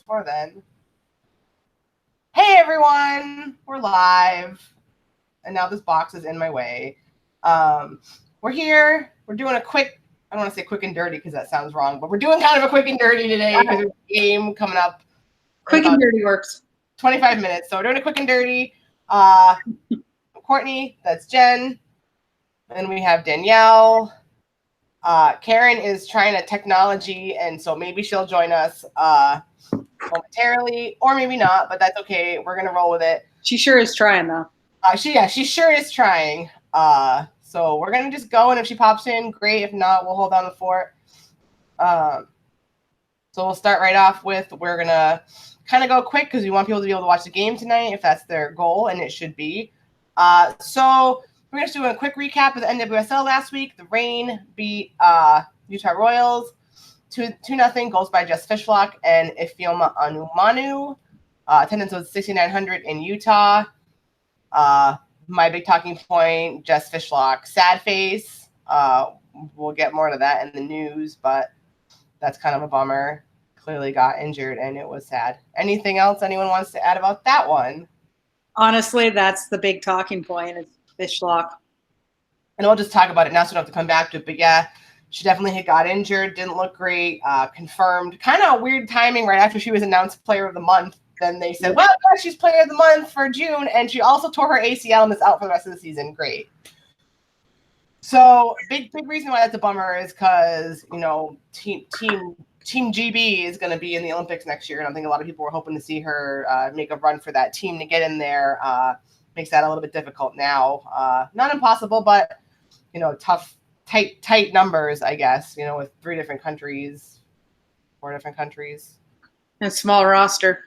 before then. Hey everyone, we're live. And now this box is in my way. We're here. We're doing a quick, I don't want to say quick and dirty because that sounds wrong, but we're doing kind of a quick and dirty today because there's a game coming up. Quick and dirty works. 25 minutes. So we're doing a quick and dirty. Courtney, that's Jen. And we have Danielle. Karen is trying a technology, and so maybe she'll join us momentarily, or maybe not, but that's okay. We're going to roll with it. She sure is trying, though. She sure is trying. So we're going to just go, and if she pops in, great. If not, we'll hold down the fort. So we'll start right off with, we're going to kind of go quick because we want people to be able to watch the game tonight if that's their goal, and it should be. So we're going to do a quick recap of the NWSL last week. The Reign beat Utah Royals 2-0, goals by Jess Fishlock and Ifeoma Anumanu. Attendance was 6,900 in Utah. My big talking point, Jess Fishlock, sad face. We'll get more to that in the news, but that's kind of a bummer. Clearly got injured, and it was sad. Anything else anyone wants to add about that one? Honestly, that's the big talking point is Fishlock. And we'll just talk about it now so we don't have to come back to it. But yeah, she definitely had got injured, didn't look great, confirmed. Kind of weird timing right after she was announced Player of the Month. Then they said, well, yeah, she's Player of the Month for June, and she also tore her ACL and is out for the rest of the season. Great. So big reason why that's a bummer is because, you know, Team GB is going to be in the Olympics next year, and I think a lot of people were hoping to see her make a run for that team to get in there. Makes that a little bit difficult now. Not impossible, but, you know, tough, tight numbers, I guess, you know, with 4 different countries. And a small roster.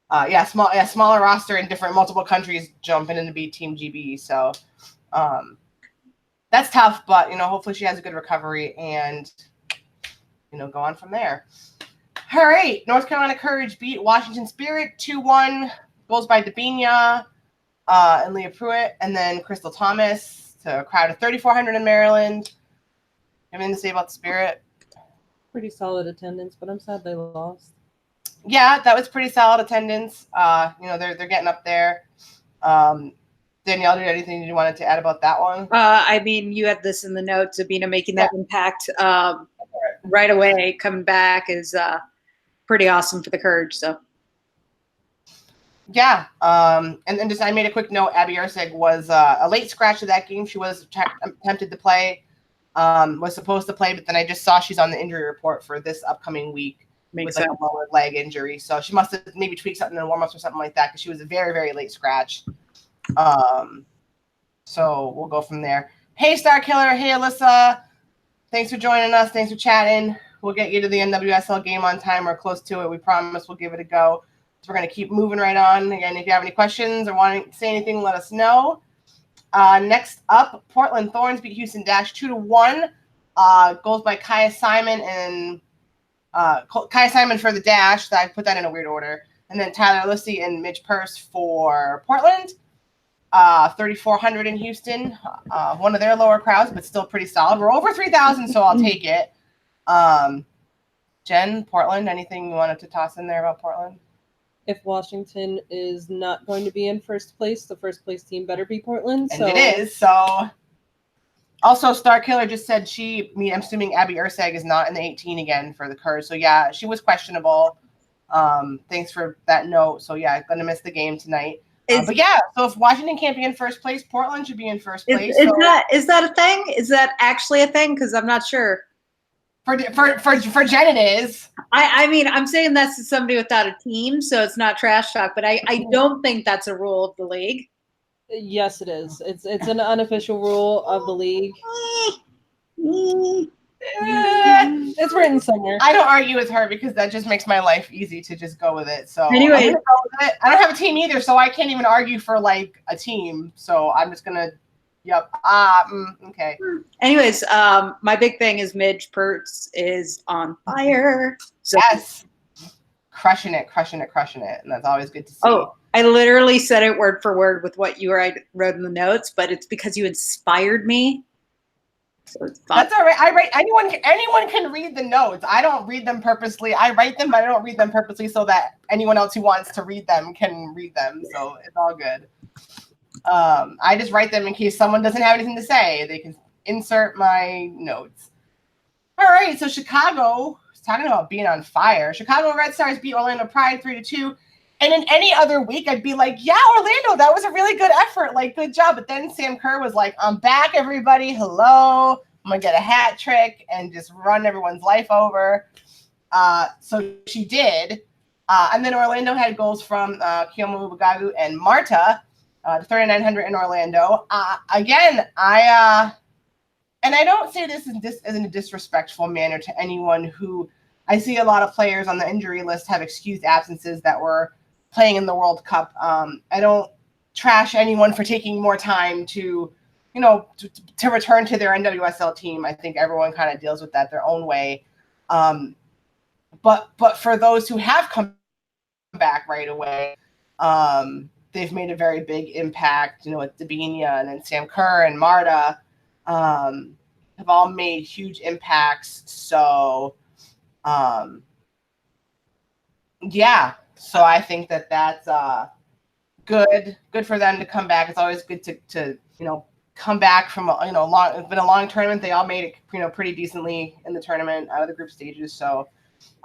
Smaller roster in different multiple countries jumping in to beat Team GB. So that's tough, but, you know, hopefully she has a good recovery and, you know, go on from there. All right. North Carolina Courage beat Washington Spirit 2-1. Goals by Dabinia and Leah Pruitt, and then Crystal Thomas to a crowd of 3,400 in Maryland. Anything to say about the Spirit? Pretty solid attendance, but I'm sad they lost. Yeah, that was pretty solid attendance. You know, they're getting up there. Danielle, did anything you wanted to add about that one? I mean, you had this in the notes, Sabina making that impact right away, coming back is pretty awesome for the Courage. So. Yeah, and just I made a quick note. Abby Ursig was a late scratch of that game. She was attempted to play, was supposed to play, but then I just saw she's on the injury report for this upcoming week with like a lower leg injury. So she must have maybe tweaked something in the warm-ups or something like that because she was a very, very late scratch. So we'll go from there. Hey, Star Killer. Hey, Alyssa. Thanks for joining us. Thanks for chatting. We'll get you to the NWSL game on time or close to it. We promise we'll give it a go. So we're going to keep moving right on. Again, if you have any questions or want to say anything, let us know. Next up, Portland Thorns beat Houston Dash 2-1. Goals by Kaya Simon and Kaya Simon for the Dash. I put that in a weird order. And then Tyler Lissy and Midge Purse for Portland. 3,400 in Houston. One of their lower crowds, but still pretty solid. We're over 3,000, so I'll take it. Jen, Portland, anything you wanted to toss in there about Portland? If Washington is not going to be in first place, the first place team better be Portland. And it is. So, also, Star Killer just said I'm assuming Abby Ursig is not in the 18 again for the Courage. So, yeah, she was questionable. Thanks for that note. So, yeah, going to miss the game tonight. But, yeah, so if Washington can't be in first place, Portland should be in first place. Is that a thing? Is that actually a thing? Because I'm not sure. For Jen, it is. I mean, I'm saying that's to somebody without a team, so it's not trash talk. But I don't think that's a rule of the league. Yes, it is. It's an unofficial rule of the league. It's written somewhere. I don't argue with her because that just makes my life easy to just go with it. So anyway, I'm gonna go with it. I don't have a team either, so I can't even argue for like a team. So I'm just gonna. Yep. Okay. Anyways, my big thing is Midge Purse is on fire. So yes. Crushing it. And that's always good to see. Oh, I literally said it word for word with what you wrote in the notes, but it's because you inspired me So it's fun. That's all right. I write. Anyone can read the notes. I don't read them purposely. I write them, but I don't read them purposely so that anyone else who wants to read them can read them. So it's all good. I just write them in case someone doesn't have anything to say. They can insert my notes. All right. So Chicago is talking about being on fire. Chicago Red Stars beat Orlando Pride 3-2. And in any other week, I'd be like, yeah, Orlando, that was a really good effort. Like, good job. But then Sam Kerr was like, I'm back, everybody. Hello. I'm going to get a hat trick and just run everyone's life over. So she did. And then Orlando had goals from Kiyomu Bagagu and Marta, the 3900 in Orlando. Again, I don't say this in a disrespectful manner to anyone who I see a lot of players on the injury list have excused absences that were playing in the World Cup. I don't trash anyone for taking more time to return to their NWSL team. I think everyone kind of deals with that their own way. But for those who have come back right away, they've made a very big impact, with Dabinia and then Sam Kerr and Marta have all made huge impacts. So, yeah. So I think that's good for them to come back. It's always good to come back from it's been a long tournament. They all made it pretty decently in the tournament out of the group stages. So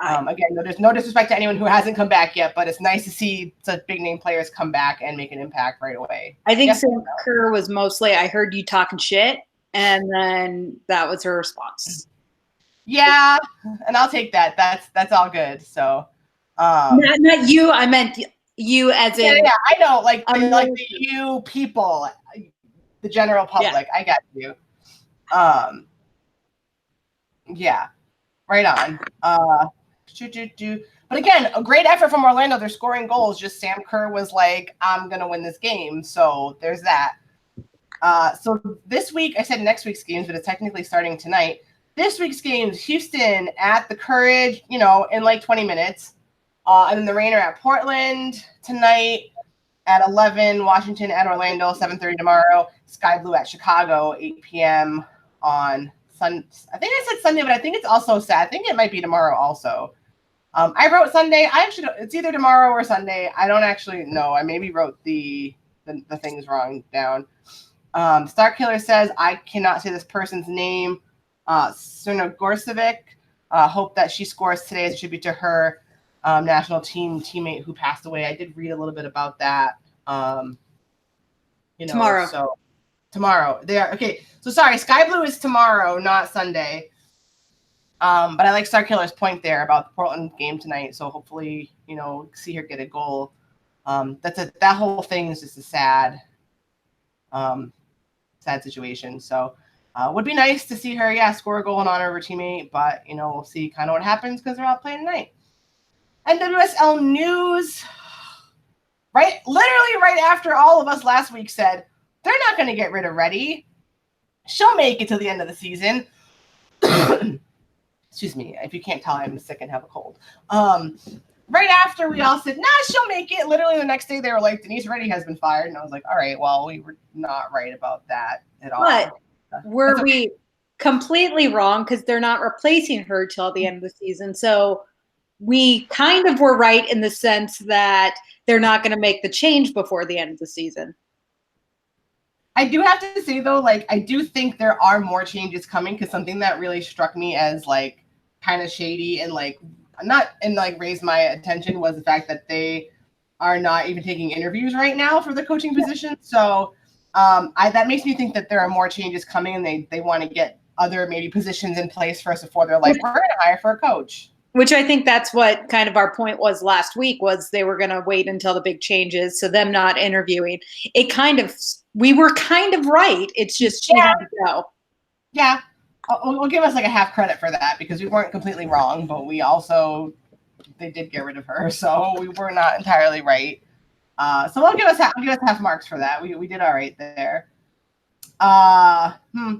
again, there's no disrespect to anyone who hasn't come back yet, but it's nice to see such big name players come back and make an impact right away. I think Sam Kerr was mostly, I heard you talking shit, and then that was her response. Yeah, and I'll take that. That's all good. So not you. I meant you as in. Yeah, I know, like the you people, the general public. Yeah. I got you. Yeah, right on. But again, a great effort from Orlando. They're scoring goals. Just Sam Kerr was like, I'm gonna win this game. So there's that. So this week, I said next week's games, but it's technically starting tonight. This week's games: Houston at the Courage, in like 20 minutes. And then the Rainer at Portland tonight at 11, Washington at Orlando, 7:30 tomorrow, Sky Blue at Chicago, 8 p.m. on Sunday. I think I said Sunday, but I think it's also Saturday. I think it might be tomorrow also. I wrote Sunday. It's either tomorrow or Sunday. I don't actually know. I maybe wrote the things wrong down. Star Killer says, I cannot say this person's name. Suna Gorsevic. Hope that she scores today. It should be to her national team teammate who passed away. I did read a little bit about that. Tomorrow. So tomorrow. Okay. So sorry, Sky Blue is tomorrow, not Sunday. But I like Star Killer's point there about the Portland game tonight. So hopefully, see her get a goal. That whole thing is just a sad situation. So would be nice to see her, score a goal in honor of her teammate. But we'll see kind of what happens because they're all playing tonight. NWSL news, literally right after all of us last week said, they're not going to get rid of Reddy. She'll make it to the end of the season. Excuse me. If you can't tell, I'm sick and have a cold. Right after we all said, she'll make it. Literally the next day they were like, Denise Reddy has been fired. And I was like, all right, well, we were not right about that at all. But were we completely wrong because they're not replacing her till the end of the season? So we kind of were right in the sense that they're not going to make the change before the end of the season. I do have to say, though, I do think there are more changes coming because something that really struck me as, kind of shady and, raised my attention was the fact that they are not even taking interviews right now for the coaching position. So that makes me think that there are more changes coming and they want to get other maybe positions in place first before they're like, we're going to hire for a coach. Which I think that's what kind of our point was last week, was they were going to wait until the big changes. So them not interviewing, we were kind of right. It's just she had to go. Yeah. We'll give us a half credit for that because we weren't completely wrong, but they did get rid of her. So we were not entirely right. So we'll give us half marks for that. We did all right there.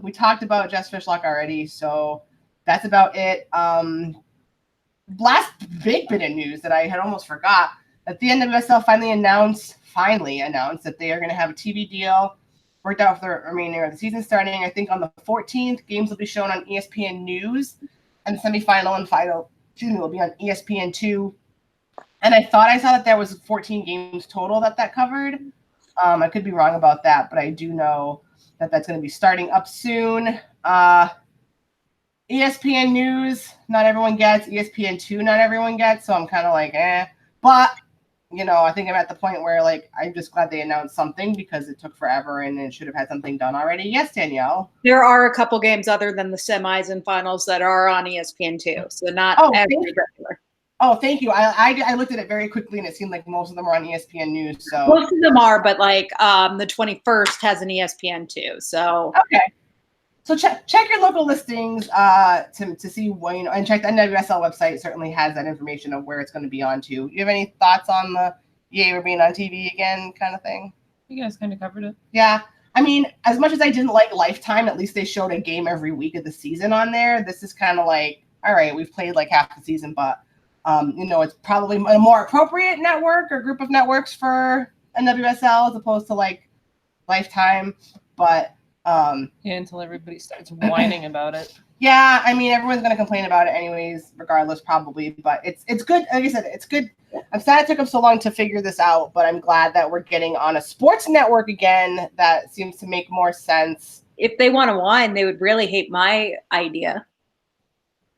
We talked about Jess Fishlock already. So that's about it. Last big bit of news that I had almost forgot, that the NWSL finally announced that they are going to have a TV deal worked out for the remainder of the season starting, I think, on the 14th. Games will be shown on ESPN News, and the semifinal and final, will be on ESPN2. And I thought I saw that there was 14 games total that covered. I could be wrong about that, but I do know that that's going to be starting up soon. ESPN News, not everyone gets. ESPN2, not everyone gets. So I'm kind of like, eh. But, I think I'm at the point where, like, I'm just glad they announced something because it took forever and it should have had something done already. Yes, Danielle? There are a couple games other than the semis and finals that are on ESPN2. So not every regular. Oh, thank you. I looked at it very quickly, and it seemed like most of them are on ESPN News. So most of them are, but like the 21st has an ESPN2. So okay. So check your local listings to see when, and check the NWSL website. Certainly has that information of where it's going to be on to. Do you have any thoughts on the yay, we're being on TV again kind of thing? You guys kind of covered it. Yeah. I mean, as much as I didn't like Lifetime, at least they showed a game every week of the season on there. This is kind of like, all right, we've played like half the season, but it's probably a more appropriate network or group of networks for NWSL as opposed to like Lifetime. But until everybody starts whining about it. Yeah, I mean, everyone's going to complain about it anyways, regardless, probably. But it's good. Like I said, it's good. I'm sad it took them so long to figure this out, but I'm glad that we're getting on a sports network again that seems to make more sense. If they want to whine, they would really hate my idea.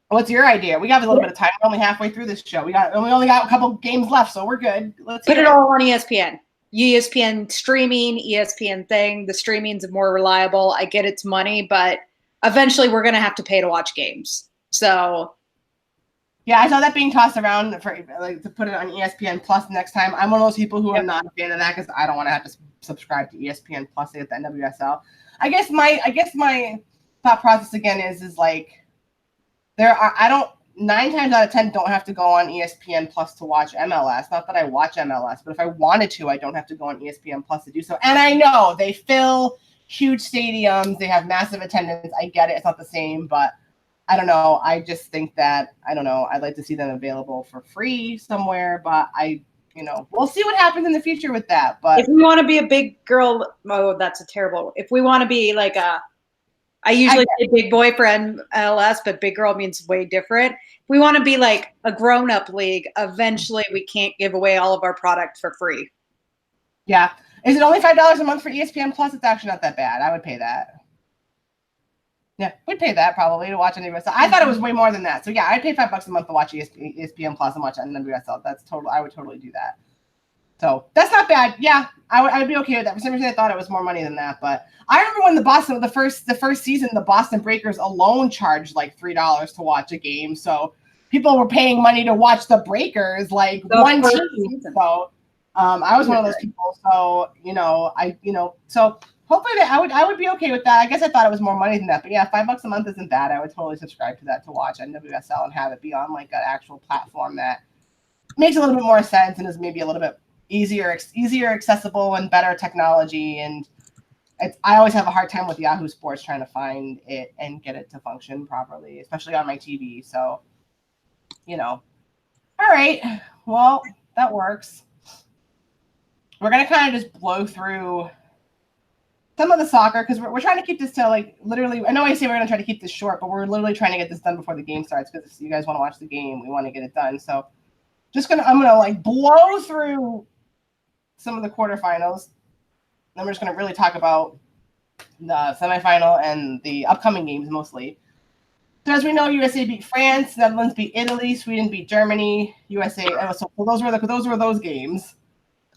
What's your idea? We got a little bit of time. We're only halfway through this show. We only got a couple games left, so we're good. Let's put it all on ESPN. ESPN streaming, ESPN thing. The streaming's more reliable. I get it's money, but eventually we're going to have to pay to watch games. So yeah, I saw that being tossed around for like to put it on ESPN Plus next time. I'm one of those people who are not a fan of that because I don't want to have to subscribe to ESPN Plus at the NWSL. I guess my thought process again is like I don't 9 times out of 10 don't have to go on ESPN Plus to watch MLS. Not that I watch MLS, but if I wanted to, I don't have to go on ESPN Plus to do so. And I know they fill huge stadiums. They have massive attendance. I get it. It's not the same, but I don't know. I just think that, I don't know. I'd like to see them available for free somewhere, but we'll see what happens in the future with that. But if we want to be a big girl, that's a terrible. If we want to be like I usually say big boy for MLS, but big girl means way different. If we want to be like a grown-up league, eventually we can't give away all of our product for free. Yeah. Is it only $5 a month for ESPN Plus? It's actually not that bad. I would pay that. Yeah, we'd pay that probably to watch NWSL. I thought it was way more than that. So yeah, I'd pay $5 a month to watch ESPN Plus and watch NWSL. That's total. I would totally do that. So that's not bad. Yeah, I would be okay with that. For some reason, I thought it was more money than that. But I remember when the first season, the Boston Breakers alone charged like $3 to watch a game. So people were paying money to watch the Breakers, like one team. So I was one of those people. So so hopefully I would be okay with that. I guess I thought it was more money than that. But yeah, $5 a month isn't bad. I would totally subscribe to that to watch NWSL and have it be on like an actual platform that makes a little bit more sense and is maybe a little bit easier accessible and better technology. And I always have a hard time with Yahoo Sports trying to find it and get it to function properly, especially on my TV. So, all right, well, that works. We're going to kind of just blow through some of the soccer because we're trying to keep this to like literally, I know I say we're going to try to keep this short, but we're literally trying to get this done before the game starts because if you guys want to watch the game, we want to get it done. So I'm going to like blow through some of the quarterfinals. Then we're just going to really talk about the semifinal and the upcoming games mostly. So as we know, USA beat France, Netherlands beat Italy, Sweden beat Germany, USA. So those were those games.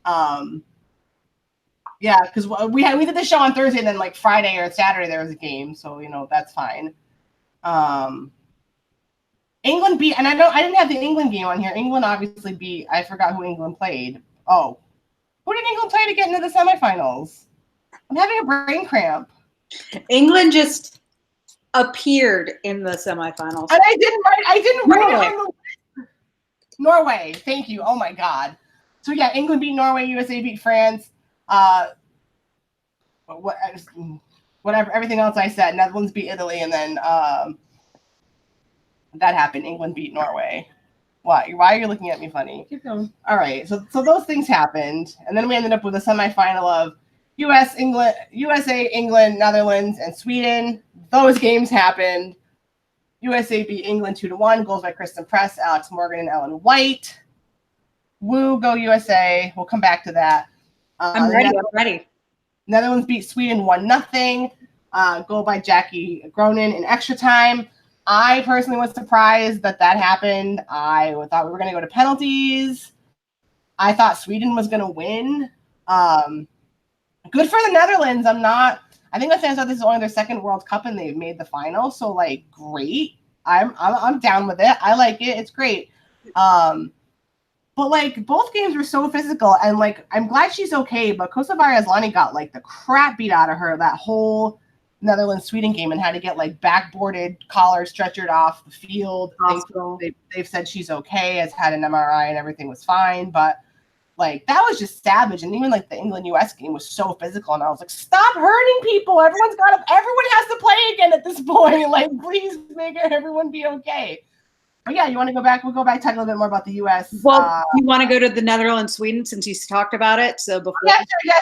Yeah, because we did the show on Thursday, and then like Friday or Saturday there was a game, so that's fine. England beat, and I didn't have the England game on here. England obviously beat. I forgot who England played. Oh. Who did England play to get into the semifinals? I'm having a brain cramp. England just appeared in the semifinals. And I didn't write it on the list. Norway. Thank you. Oh my God. So yeah, England beat Norway, USA beat France. Whatever, everything else I said. Netherlands beat Italy, and then that happened. England beat Norway. Why are you looking at me funny? Keep going. All right. So those things happened. And then we ended up with a semifinal of USA, England, Netherlands, and Sweden. Those games happened. USA beat England 2-1. Goals by Kristen Press, Alex Morgan, and Ellen White. Woo, go USA. We'll come back to that. I'm ready. Netherlands beat Sweden 1-0. Goal by Jackie Gronin in extra time. I personally was surprised that happened. I thought we were going to go to penalties. I thought Sweden was going to win. Good for the Netherlands. I think the fans thought this is only their second World Cup and they've made the final. So like, great. I'm down with it. I like it. It's great. But like both games were so physical, and like I'm glad she's okay. But Kosovare Asllani got like the crap beat out of her that whole Netherlands-Sweden game and had to get like backboarded, collar stretchered off the field. They've said she's okay, has had an MRI and everything was fine. But like that was just savage. And even like the England-US game was so physical, and I was like, stop hurting people. Everyone has to play again at this point. Like, please make everyone be okay. But yeah, you want to go back? We'll go back, talk a little bit more about the U.S. Well, you want to go to the Netherlands, Sweden, since you talked about it. So before,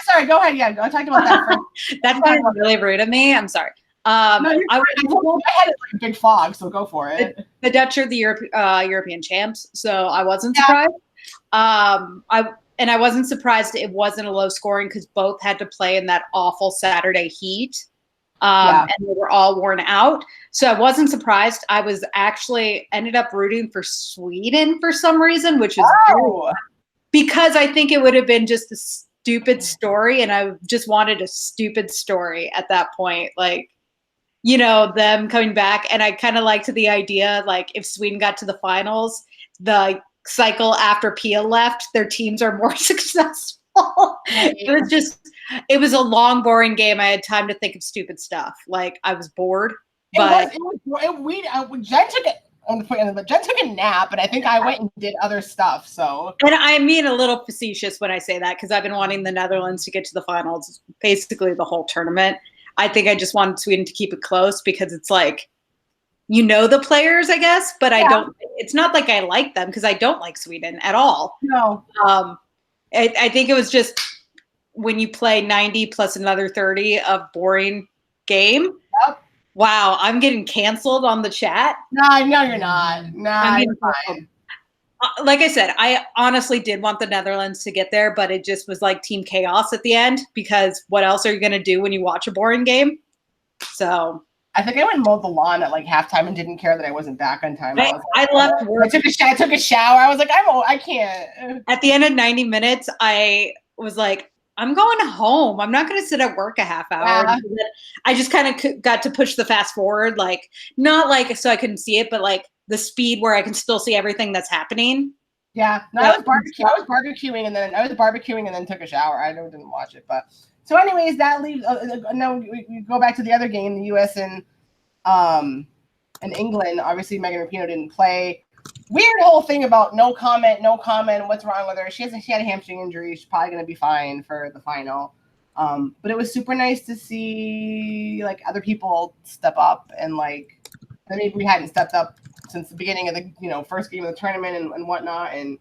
sorry, go ahead. Yeah, I talked about that first. That sounded really rude of me. I'm sorry. No, I had a big fog, so go for it. The Dutch are the European champs, so I wasn't surprised. I wasn't surprised it wasn't a low scoring because both had to play in that awful Saturday heat. And they were all worn out. So I wasn't surprised. I was actually ended up rooting for Sweden for some reason, which is because I think it would have been just a stupid story. And I just wanted a stupid story at that point. Like, you know, them coming back. And I kind of liked the idea, like if Sweden got to the finals, the cycle after Pia left, their teams are more successful. It was a long, boring game. I had time to think of stupid stuff. Like I was bored. But Jen took a nap, and I think I went and did other stuff. So, and I mean a little facetious when I say that because I've been wanting the Netherlands to get to the finals basically the whole tournament. I think I just wanted Sweden to keep it close because it's like, you know, the players, I guess, but I don't. It's not like I like them because I don't like Sweden at all. No. I think it was just when you play 90 plus another 30 of boring game. Yep. Wow, I'm getting canceled on the chat. No, you're not. No, you're fine. Like I said, I honestly did want the Netherlands to get there, but it just was like team chaos at the end because what else are you going to do when you watch a boring game? So I think I went and mowed the lawn at like halftime and didn't care that I wasn't back on time. I left work. I took a shower. I was like, I can't. At the end of 90 minutes, I was like, I'm going home. I'm not going to sit at work a half hour. Yeah. I just kind of got to push the fast forward, like not like so I couldn't see it, but like the speed where I can still see everything that's happening. Yeah, no, I was barbecuing and then took a shower. I didn't watch it, but so anyways, that leaves. Now we go back to the other game, the U.S. and England. Obviously, Megan Rapinoe didn't play. Weird whole thing about no comment. What's wrong with her? She had a hamstring injury. She's probably going to be fine for the final. But it was super nice to see like other people step up and like maybe we hadn't stepped up since the beginning of the first game of the tournament and whatnot. And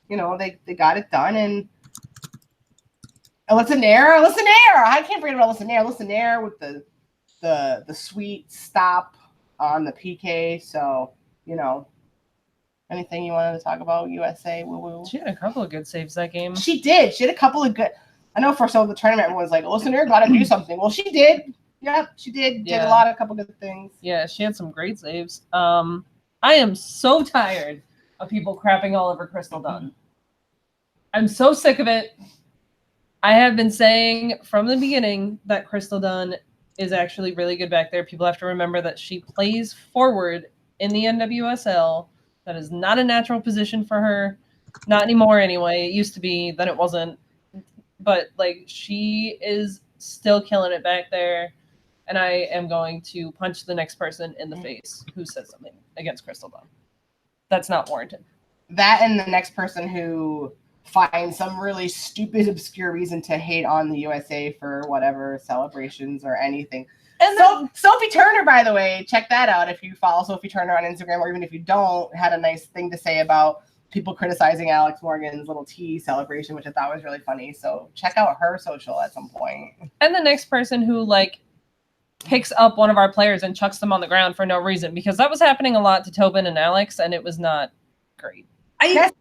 they got it done. And Alyssa Nair. I can't forget about Alyssa Nair. Alyssa Nair with the sweet stop on the PK. So anything you wanted to talk about USA? Woo-woo. She had a couple of good saves that game. She did. She had a couple of good. I know for some of the tournament, everyone's like, "Listen, you're got to do something." Well, she did. Yeah, she did. Yeah. Did a couple good things. Yeah, she had some great saves. I am so tired of people crapping all over Crystal Dunn. I'm so sick of it. I have been saying from the beginning that Crystal Dunn is actually really good back there. People have to remember that she plays forward in the NWSL. That is not a natural position for her. Not anymore anyway. It used to be, then it wasn't. But, like, she is still killing it back there. And I am going to punch the next person in the face who says something against Crystal Dunn. That's not warranted. That and the next person who finds some really stupid, obscure reason to hate on the USA for whatever celebrations or anything. And so Sophie Turner, by the way, check that out if you follow Sophie Turner on Instagram, or even if you don't, had a nice thing to say about people criticizing Alex Morgan's little tea celebration, which I thought was really funny. So check out her social at some point. And the next person who like picks up one of our players and chucks them on the ground for no reason, because that was happening a lot to Tobin and Alex, and it was not great. I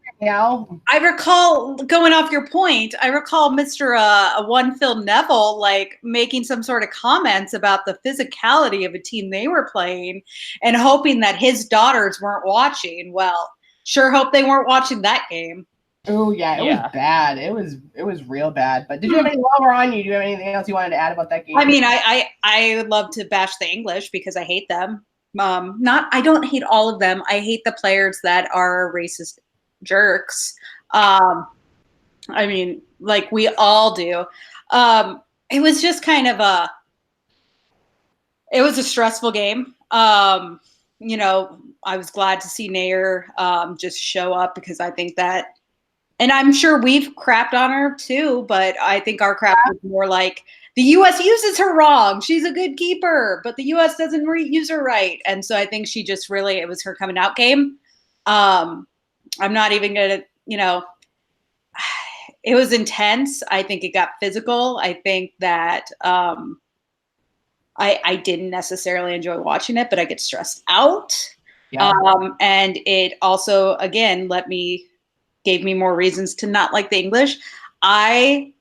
recall, going off your point, I recall Mr. One Phil Neville like making some sort of comments about the physicality of a team they were playing and hoping that his daughters weren't watching. Well, sure hope they weren't watching that game. Oh yeah, it was bad. It was real bad. But did you have any, while we're on you, do you have anything else you wanted to add about that game? I mean, I would love to bash the English because I hate them. I don't hate all of them. I hate the players that are racist jerks. I mean, like we all do. It was just kind of it was a stressful game. You know, I was glad to see Nair just show up because I think that, and I'm sure we've crapped on her too, but I think our crap was more like the U.S. uses her wrong. She's a good keeper, but the U.S. doesn't use her right. And so I think she just really, it was her coming out game. I'm not even going to, you know, it was intense. I think it got physical. I think that I didn't necessarily enjoy watching it, but I get stressed out. Yeah. And it also, again, gave me more reasons to not like the English. I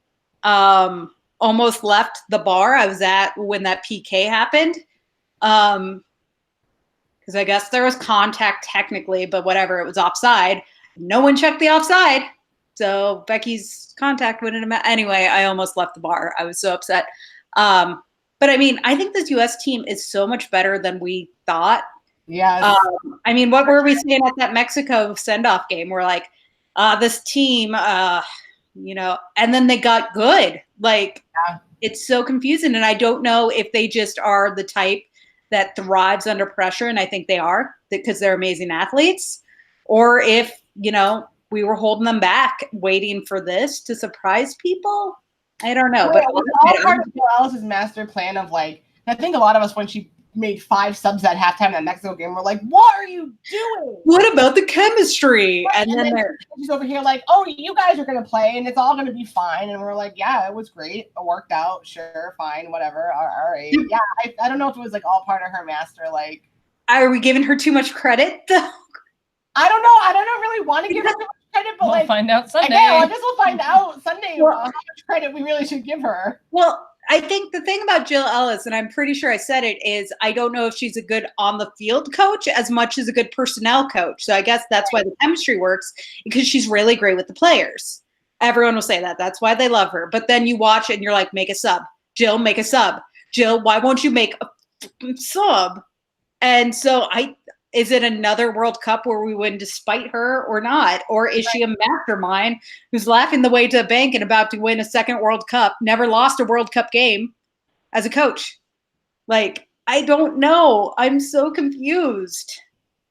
almost left the bar I was at when that PK happened. Because I guess there was contact technically, but whatever, it was offside. No one checked the offside. So Becky's contact wouldn't have met. Anyway, I almost left the bar. I was so upset. But I mean, I think this U.S. team is so much better than we thought. Yes. I mean, what were we saying at that Mexico send-off game? We're like, this team, you know, and then they got good. Like, It's so confusing. And I don't know if they just are the type that thrives under pressure. And I think they are, because they're amazing athletes. Or if, you know, we were holding them back, waiting for this to surprise people. I don't know. But it was all part of Jill Ellis's master plan of like, I think a lot of us, when she made 5 subs at halftime in that Mexico game, we're like, what are you doing? What about the chemistry? Right. And then she's over here like, oh, you guys are going to play and it's all going to be fine. And we're like, yeah, it was great. It worked out. Sure, fine, whatever. All right. Yeah, I don't know if it was like all part of her master. Like, are we giving her too much credit? I don't know. I don't really want to give her too much credit, but we'll find out Sunday. I guess we'll find out Sunday how much credit we really should give her. Well, I think the thing about Jill Ellis, and I'm pretty sure I said it, is I don't know if she's a good on the field coach as much as a good personnel coach. So I guess that's why the chemistry works, because she's really great with the players. Everyone will say that. That's why they love her. But then you watch it and you're like, make a sub. Jill, make a sub. Jill, why won't you make a sub? And so is it another World Cup where we win despite her or not? Or is she a mastermind who's laughing the way to the bank and about to win a second World Cup, never lost a World Cup game as a coach? Like, I don't know. I'm so confused.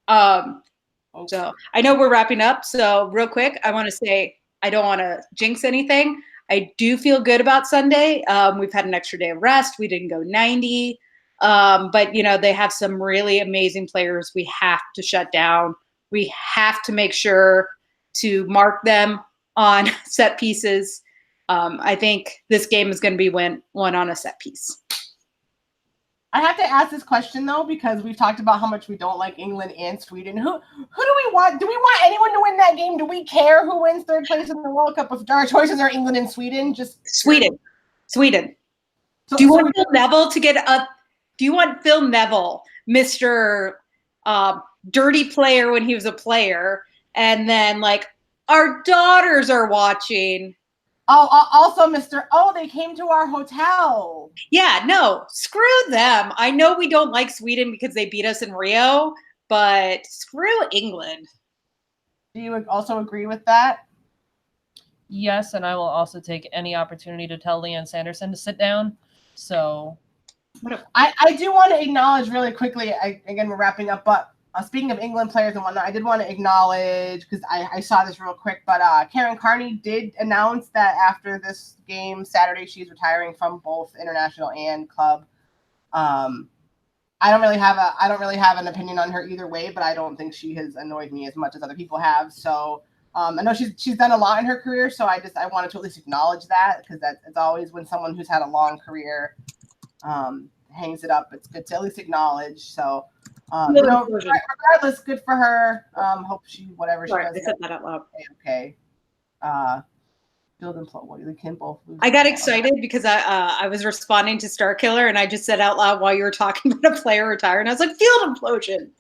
So I know we're wrapping up. So real quick, I want to say, I don't want to jinx anything. I do feel good about Sunday. We've had an extra day of rest. We didn't go 90. But, you know, they have some really amazing players we have to shut down. We have to make sure to mark them on set pieces. I think this game is going to be won on a set piece. I have to ask this question, though, because we've talked about how much we don't like England and Sweden. Who do we want? Do we want anyone to win that game? Do we care who wins third place in the World Cup? If our choices are England and Sweden, just Sweden. So, do you want Phil Neville to get a... Do you want Phil Neville, Mr. Dirty player when he was a player, and then, like, our daughters are watching? Oh, also, they came to our hotel. Yeah, no, screw them. I know we don't like Sweden because they beat us in Rio, but screw England. Do you also agree with that? Yes, and I will also take any opportunity to tell Leanne Sanderson to sit down. So... I do want to acknowledge really quickly, again, we're wrapping up, but speaking of England players and whatnot, I did want to acknowledge, because I saw this real quick, but Karen Carney did announce that after this game Saturday, she's retiring from both international and club. I don't really have an opinion on her either way, but I don't think she has annoyed me as much as other people have. So I know she's done a lot in her career, so I wanted to at least acknowledge that, because it's always when someone who's had a long career hangs it up, it's good to at least acknowledge. So regardless, good for her. Hope she whatever she does. I said that out loud. Okay. Build implode. We can both. I got excited because I was responding to Starkiller, and I just said out loud while you were talking about a player retiring. I was like, field implosion.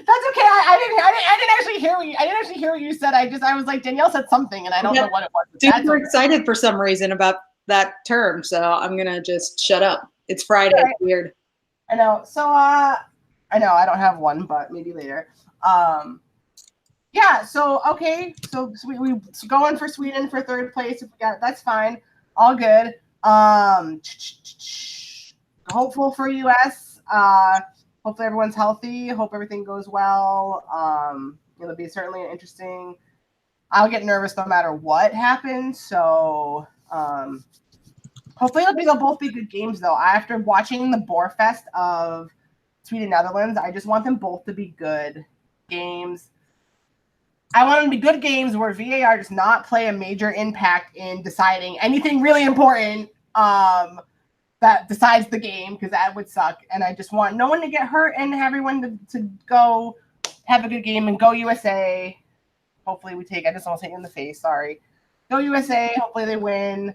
That's okay. I didn't actually hear what you said. I was like, Danielle said something, and I don't know what it was. Super excited for some reason about that term, so I'm gonna just shut up. It's Friday. Right. It's weird. I know. So I know I don't have one, but maybe later. Yeah. So okay. So we going for Sweden for third place. If we got it, that's fine. All good. Hopeful for US. Hopefully everyone's healthy. Hope everything goes well. It'll be certainly an interesting. I'll get nervous no matter what happens. So hopefully they'll both be good games though. After watching the Boarfest of Sweden Netherlands, I just want them both to be good games. I want them to be good games where VAR does not play a major impact in deciding anything really important. That decides the game, because that would suck. And I just want no one to get hurt and everyone to go have a good game and go USA. Hopefully we take. I just almost hit you in the face. Sorry. Go USA. Hopefully they win.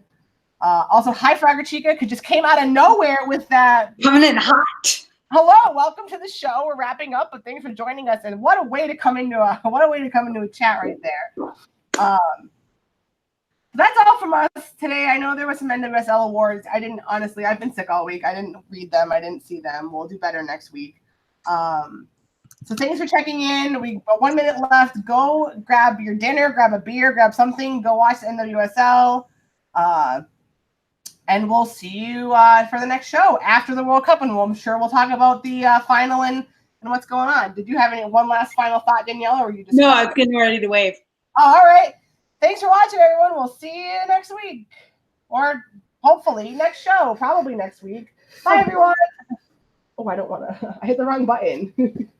Also, hi Fragger Chica, who just came out of nowhere with that. Coming in hot. Hello, welcome to the show. We're wrapping up, but thanks for joining us. And what a way to come into a chat right there. That's all from us today. I know there were some NWSL awards. I've been sick all week. I didn't read them. I didn't see them. We'll do better next week. So thanks for checking in. We got 1 minute left. Go grab your dinner, grab a beer, grab something. Go watch the NWSL. And we'll see you for the next show after the World Cup, and I'm sure we'll talk about the final and what's going on. Did you have one last final thought, Danielle, or were you just? No, I was getting ready to wave. Oh, all right. Thanks for watching, everyone. We'll see you next week, or hopefully next show, probably next week. Bye, everyone. Oh, I don't want to. I hit the wrong button.